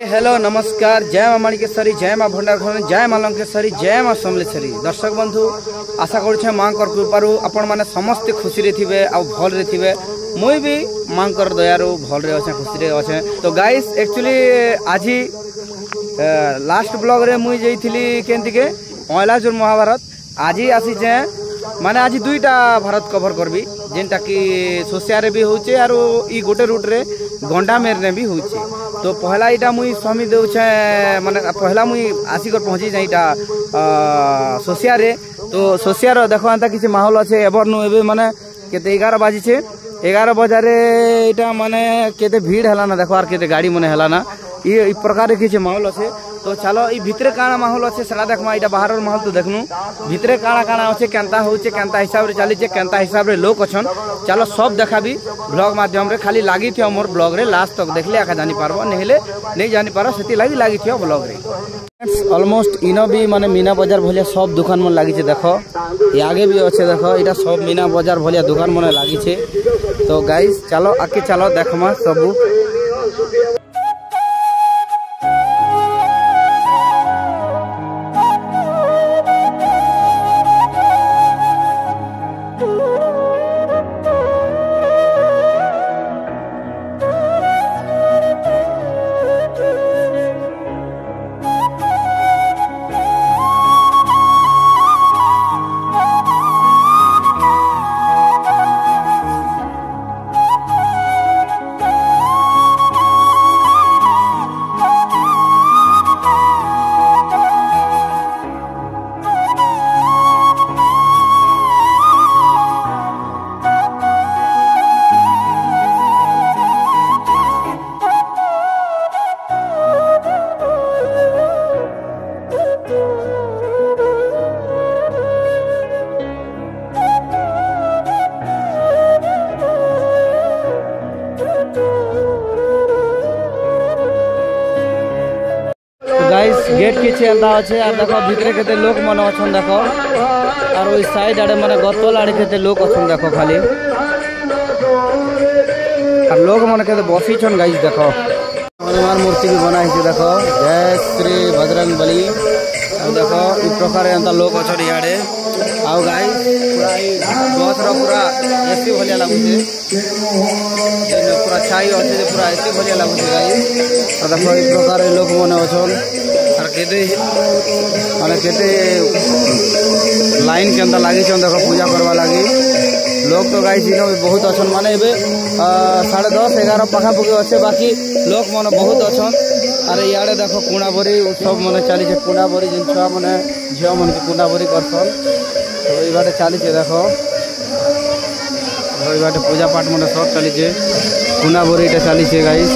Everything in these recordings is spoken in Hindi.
हेलो नमस्कार, जय माँ माणिकेश्वरी, जय माँ भंडार, जय माँ लंकेश्वरी, जय माँ समलेश्वरी। दर्शक बंधु आशा करुछे माँ कृपारू आपण मैंने समस्ते खुशी रे थिबे आ भल रे थिबे। मुई भी माँ दयारू भल रे अच्छे, खुशी रे अच्छे। तो गाइस एक्चुअली आज लास्ट ब्लॉग रे मुई जाइथिली केंति के पहला जो महाभारत आज आसीचे माने आज दुईटा भारत कवर करबी जेनटा कि सोसिया रे भी होचे और ई गोटे रूट रे गंडा मेर ने भी होचे। तो पहला इटा मुई स्वामी देउछे माने पहला मुई आसी कर पहुंची जाइटा सोसिया रे। तो सोसिया रो देखो अंता किछि माहौल अच्छे एबर नु एबे माने केते 11 बाजी छे 11 बजारे इटा माने केते भीड़ हला ना देखो आर केते गाड़ी मने हला ना ई प्रकार किछि माहौल अच्छे। तो चलो ई भितरे काना माहौल अच्छे सेटा देखमा। इटा बाहर माहौल तो देखनु भितरे काना काना अच्छे केंता होचे केंता हिसाब रे चली छे केंता हिसाब रे लोक अछन। चलो सब देखाबी ब्लॉग माध्यम रे। खाली लागी थियो मोर ब्लॉग रे लास्ट तक देखले आका जानि पारबो, नेहिले नहीं जानि पारो सेति लागी थियो ब्लॉग रे। ऑलमोस्ट इनो भी माने मीना बाजार भलिया सब दुकान मन लागी छे देखो, ये आगे भी अच्छे देखो इटा सब मीना बाजार भलिया दुकान मन लागी छे। तो गाइस चलो आके चलो देखमा सबू। गाइस गेट किछि एंदा अछि आ देखो भितरे केते लोक मन अछन देखो और ओइ साइड आडे माने गतल आडे केते लोक अछन देखो खाली और लोक मन केते बसी छन। गाइस देखो हनुमान मूर्ति भी बनाई छै देखो, जय श्री बजरंग बली। और देखो ई प्रकार एंता लोक अछन याडे। आउ गाइस पूरा ई बस रो पूरा एसी भलिया लागु छै, जेने पूरा छाई अछि जे पूरा एसी भलिया लागु छै गाइस। और देखो ई प्रकार लोक मन अछन और केते माने केते लाइन के अंदर लागी छन देखो पूजा करवा लागी लोग। तो गाइस इनो बहुत अछन माने एबे 10:30 11 पाखा पुके अच्छे, बाकी लोक मन बहुत अछन। अरे याडे देखो कुणाबरी उत्सव मन चली छे, कुणाबरी जिन छुआ माने झियो मन के कुणाबरी करछन। तो ई बाटे चली छे देखो, ई बाटे पूजा पाठ मन सब चली छे, कुणाबरी टा चली छे गाइस।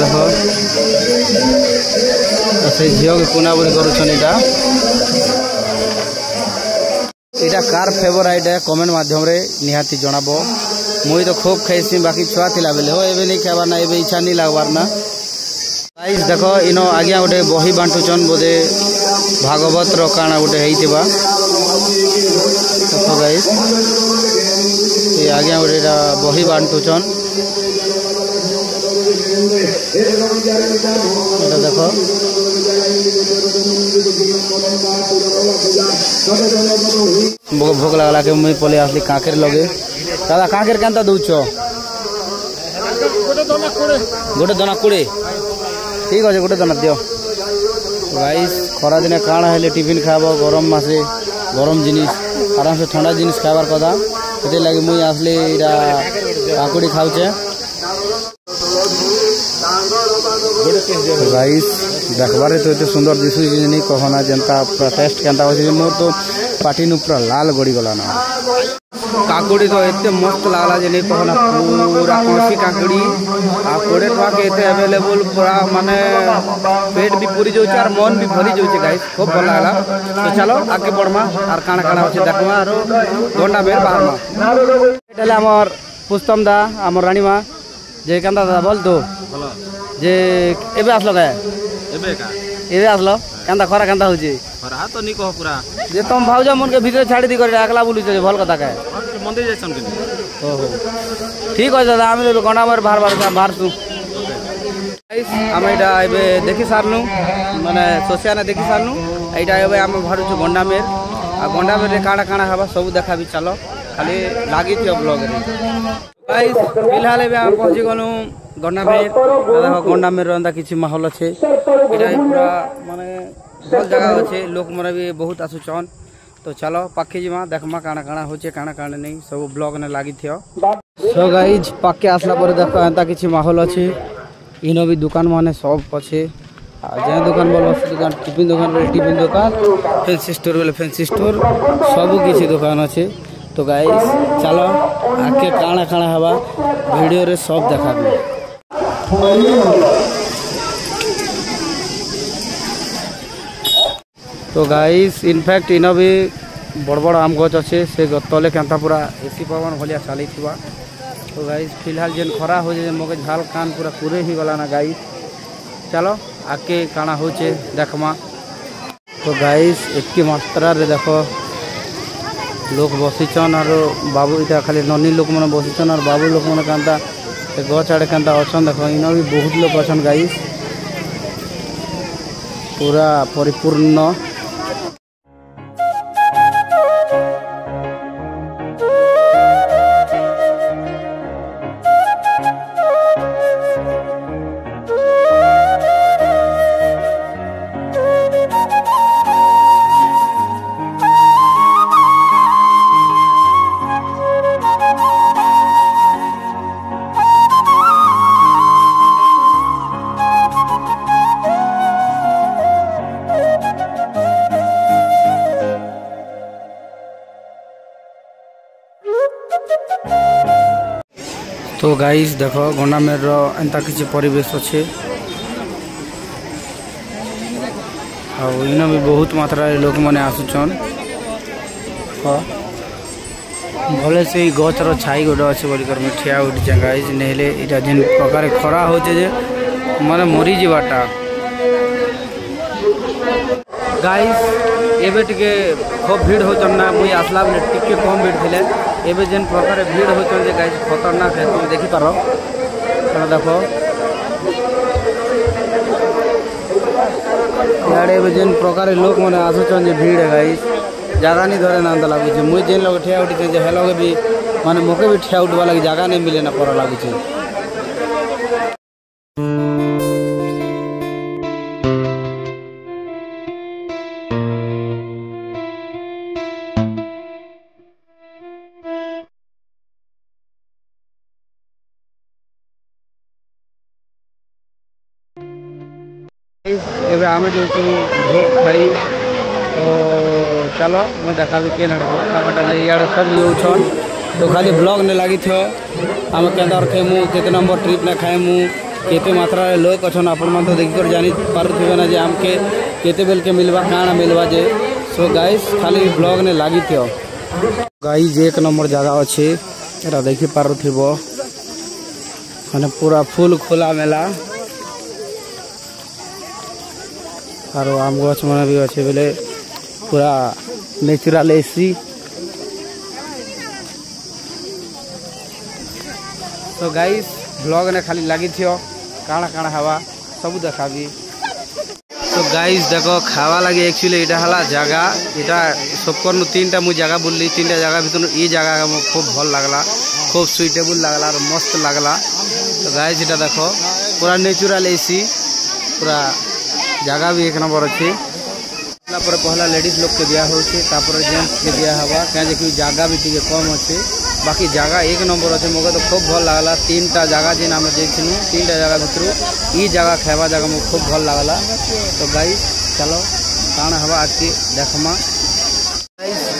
देखो से झियो के कुणाबरी करूछन। इटा कार फेवराइट है कमेंट माध्यम रे निहाती जणाबो। मुई तो खूब खाइसी, बाकी छुआ थिला बेले हो एबे नहीं खाबार ना, एबे इच्छा नहीं लागबार ना। गाइस देखो इनो आगे गोटे बही बांटुचन बोधे भागवत रो काना गोटे हेइतिबा। देखो गाइस ये आगे गोटे बही बांटुचन देखो। भोग लगला के मुई पले आसली काकेर लगे। दादा काकेर केनता दउछ? गोटे दना कोड़े ठीक अच्छे, गोटे दना दियो। गाइस खरा दिने काण हेले टिफिन खाबो गरम मासे गरम जिनिस आराम से ठंडा जिनिस खाबार कथा, सेते लागि मुई आसली इरा काकुड़ी खाउचे। गाइस देखबारे तो एते सुंदर दिसु नहीं कहना जनता टेस्ट केनता होचे मोर तो पाटी नु पूरा लाल गड़ी गला ना। काकुड़ी तो एते मस्त लागला जे नहीं कहना, पूरा कोसी काकुड़ी आ 20 टका के एते अवेलेबल पूरा माने पेट भी पूरी जोचे और मन भी भरी जोचे। गाइस खूब भल लागला। तो चलो आगे बढ़मा और काना काना होचे देखमा और गोंडा बेर बाहरमा। एटाले हमर पुस्तम दा हमर रानी मां जे केनता दा बोल तो जे एबे आसलो का एबे आसलो केनता खरा केनता होची खरा तो नी कह पूरा जे तुम भाउजा मन के भीतर छाड़ी दी करे अकला बोलु भल कथा का मंदिर जाछन के ओहो ठीक अच्छे दादा आम गंडामेर बाहर बाहरसु आम यहाँ देखी सारूँ माने सोसिया देखी सारूँ यहाँ आम बाहर गंडामेर आ गंडामेर काଣା काଣା हवा सब देखा भी चलो खाली लगी थी ब्लॉग फिलहाल आम पहुँची गलु गंडामेर देखो गंडामेर एंता किसी माहौल अच्छे पूरा माने भल जगह अच्छे लोक मैंने भी बहुत आसुचन तो चलो पाखे जीमा देखमा काଣା काଣା होचे काଣା काଣା नहीं सब ब्लॉग ने लगी थी सो गाइज पाखे आसला पर देखो एंता किसी माहौल अच्छे इन भी दुकान माने सब अच्छे जहाँ दुकान बोल दुकान टिफिन दुकान बोले टिफिन दुकान फैंसी स्टोर बोले फैंसी स्टोर सब किसी दुकान अच्छे तो गाइस चलो आके काଣା काଣା हवा वीडियो रे सब देखा तो गाइस इनफैक्ट इन भी बड़ बड़ आम गच अच्छे से तले केंता पूरा एसी पवन भलिया चली तो गाइस फिलहाल जेन खरा हो जाए मगे झाल कान पूरा पूरे ही गला ना गाइस चलो आके काଣା होचे देखमा तो गाइस एतकी मात्रा रे देखो लोग बसीचन और बाबू इटा खाली ननी लोक मैंने बसीचन और बाबू लोक मैंने कांता गच आड़े कांता अच्छन देख इन भी बहुत लोग अच्छन गाइस पूरा परिपूर्ण तो गाइस देखो गंडामेर एंता किसी परिवेश अच्छे इन भी बहुत मात्रा लोक मैंने आसुचन भले से गचर छाई गोटे अच्छे बोलिकर मुझे ठिया उठी गाइस नहले इटा जेन प्रकार खरा होचे जे माने मरी जीवाटा गाइस एबे टिके खूब भीड़ होचन ना मुई आसला बेले टिके कम भीड़ थिले एबे जेन प्रकार भीड़ होचन जे गाइस खतरनाक है तुम देखि पारो देखो याडे एबे जेन प्रकार लोक माने आसुचन जे भीड़ है गाइस जगह नहीं धरे ना लागु छे मुई जेन लोग ठिया उठी जे हेलो के भी माने मोके भी ठिया उठवा लगी जगह नहीं मिले ना पर लागु छे एबे आमे जो भोग खाई तो चलो मैं देखा भी के खाटा इे सब यून तो खाली ब्लॉग ने लगी थो आम केदार खेमु केते नंबर ट्रिप ना खाएमु केते मात्रा लोक अच्छन आपण मन तो देखिक जानी पारुथिबे ना जे आमके केते बेल के मिलवा काना मिलवा जे सो गाइस खाली ब्लॉग ने लगी थो गाइस एक नंबर जगह अच्छे एरा देखि पारुथिबो माने पूरा फुल खोला मेला और आम गच मन भी अच्छे बोले पूरा नेचुरल एसी तो गाइस ब्लॉग ने खाली लगी थी काଣା काଣା हवा सब देखा भी तो गाइस देखो खावा लगे एक्चुअली इटा हला जगह इटा सबकर तीन टा मुझे जगह बुल्ली तीन टा जगह भीतर ये जगह खूब भल लगला खूब सुइटेबल लगला और मस्त लगला तो गाइस इटा देखो पूरा नेचुरल एसी पूरा जगह भी एक नंबर अच्छे पहला लेडीज लोग के दिया होपर जेंट्स के दिया हवा क्या जगह भी टी कम अच्छे बाकी जगह एक नंबर अच्छे मुझे तो खूब भल लगला तीन टा जगह जेन आम देखिनु तीन टा जगह भितर ई जगह खावा जगह मुझे खूब भल लगला तो गाइस चलो काण हवा आज के देखमा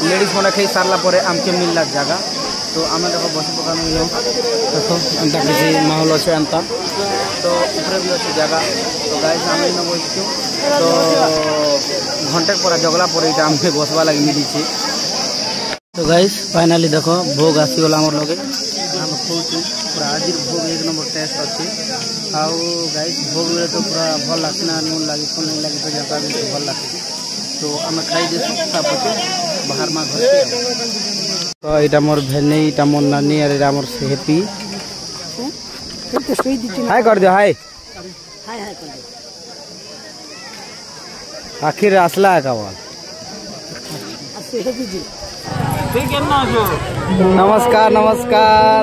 लेडीज मैंने खाई सारा आमके मिलला जगह तो आम देखो बस पकानो देखो एंता किसी माहौल अच्छे एंता तो ऊपर भी अच्छे जगह तो गाइस आम इन बसचु तो घंटे पूरा जगला पर ये आम बसवा लगे मिली तो गाइस फाइनाली देखो भोग आसीगला आम लगे आम खोचु पूरा आज भोग एक नंबर टेस्ट अच्छे आउ गाइस भोग बेले तो पूरा भल लगना नून लगे कौन नहीं लगे तो जगह भी भल लगे तो आम खाई देसु बाहर में घर तो এটা মোর ভেনি, এটা মোর নানি, আর এটা মোর হেপি। हाय कर दियो, हाय आखिर असला है कवाल। नमस्कार नमस्कार,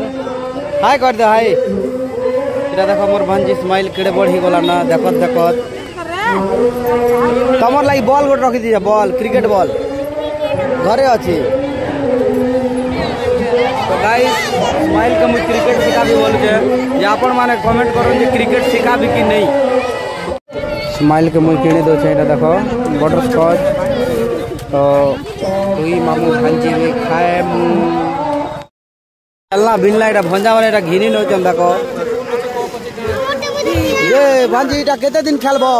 हाय कर दियो, हाय। এটা দেখো মোর ভাঞ্জি স্মাইল কেড়ে বড়ি গলা না, দেখত দেখত তোমার লাগি বল গোট রখি দিছে, বল ক্রিকেট বল ঘরে আছে। तो गाइस स्माइल के मुझे क्रिकेट सिखाबी बोल के जे आपण माने कमेंट करो जे क्रिकेट सिखाबी कि नहीं। स्माइल के मुझे किणी दो छे, देखो बटर स्कॉच। तो कोई मामू भांजी में खाए मु चलना बिनला एटा भंजा माने एटा घिनी न चंदा को ये भांजी एटा केते दिन खेलबो,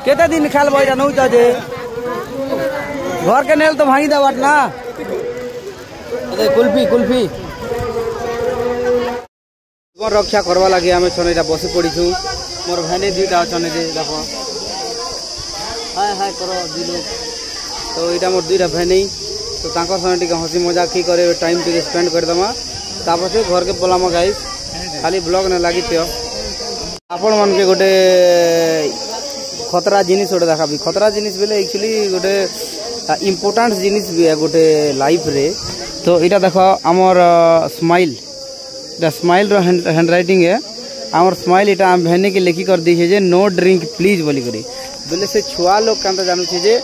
केते दिन खेलबो एटा नउ जे घर के नेल तो भांगी देबाट ना। कुल्फी कुल्फी रक्षा करवा लगे आम छन बसी पड़ीछु। मोर भैनी दुईटा अच्छे देख, हाय हाय करो दुई लोग। तो यहाँ मोर दुईटा भैनी, तो संगे हसी मजाक ही करे टाइम टे स्पेंड करदेमा, तापर घर के बोलामा। गाइस खाली ब्लॉग ने लगी आपण मन के गोटे खतरा जिनिस गोटे देखा। खतरा जिनिस बेले एक्चुअली गोटे इम्पोर्टाट जिनिस भी है गोटे लाइफ रे। तो इटा देखो आमर स्माइल, स्माइल रो हैंड राइटिंग है। आमर स्माइल इटा आम भेने के लेखी कर दी है नो ड्रिंक प्लीज बोली करी। बोले से छुआ लोग क्या जानू जे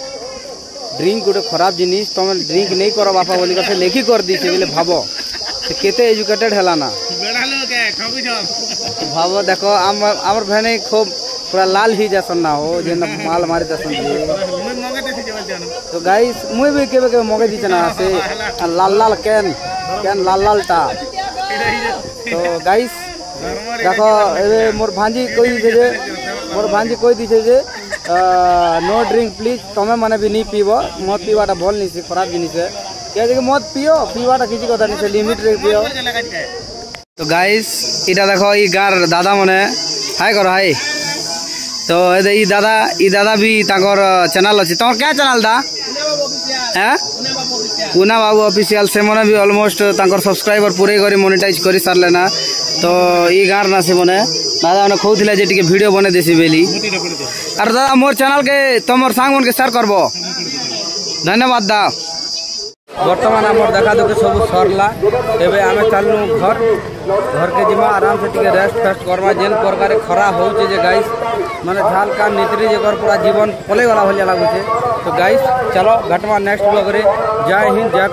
ड्रिंक गोटे खराब जिनिस, तुम ड्रिंक नहीं करो बापा बोली कर लेखी कर दी है। बोले भाव केते एजुकेटेड है ना, भाव देखो आमर भेने खूब पूरा लाल ही जैसन ना हो जे माल मारी जैसन। तो गाइस मुई भी केबे केबे मगे दीचे ना से लाल लाल कैन कैन लाल लाल टा। तो गाइस देखो एबे मोर भांजी कोई दीचे जे, मोर भांजी कोई दीचे जे नो ड्रिंक प्लीज, तमे माने भी नहीं पीबो, मत पीवाटा भल नहीं से खराब जिनिस है। क्या जे मत पियो, पीवाटा किसी कथा नहीं से लिमिट रे पियो। तो गाइस इटा देखो ई गार दादा मने हाय करो, हाय। तो ई दादा भी ताकर चैनल अच्छी। तुम क्या चैनल था हैं? पूना बाबू ऑफिशियल से मने भी ऑलमोस्ट ताकर सब्सक्राइबर पूरे करी मोनेटाइज करी सारले ना। तो ई गार ना से मने दादा ने कहउथिले जे टिके वीडियो बने देसी बेली। अरे दादा मोर चैनल के तमर सांग मन के शेयर करबो, धन्यवाद दा। बर्तमान आमर देखा दुखी सब सरला, एबे आमे चलनु घर के जिमा आराम से टिके रेस्ट फेस्ट करवा। जेन प्रकार खरा होचे जे गाइस माने झाल का नितरी जे पूरा जीवन पले वाला हो लागुचे। तो गाइस चलो घटवा नेक्स्ट ब्लॉग रे। जय हिंद, जय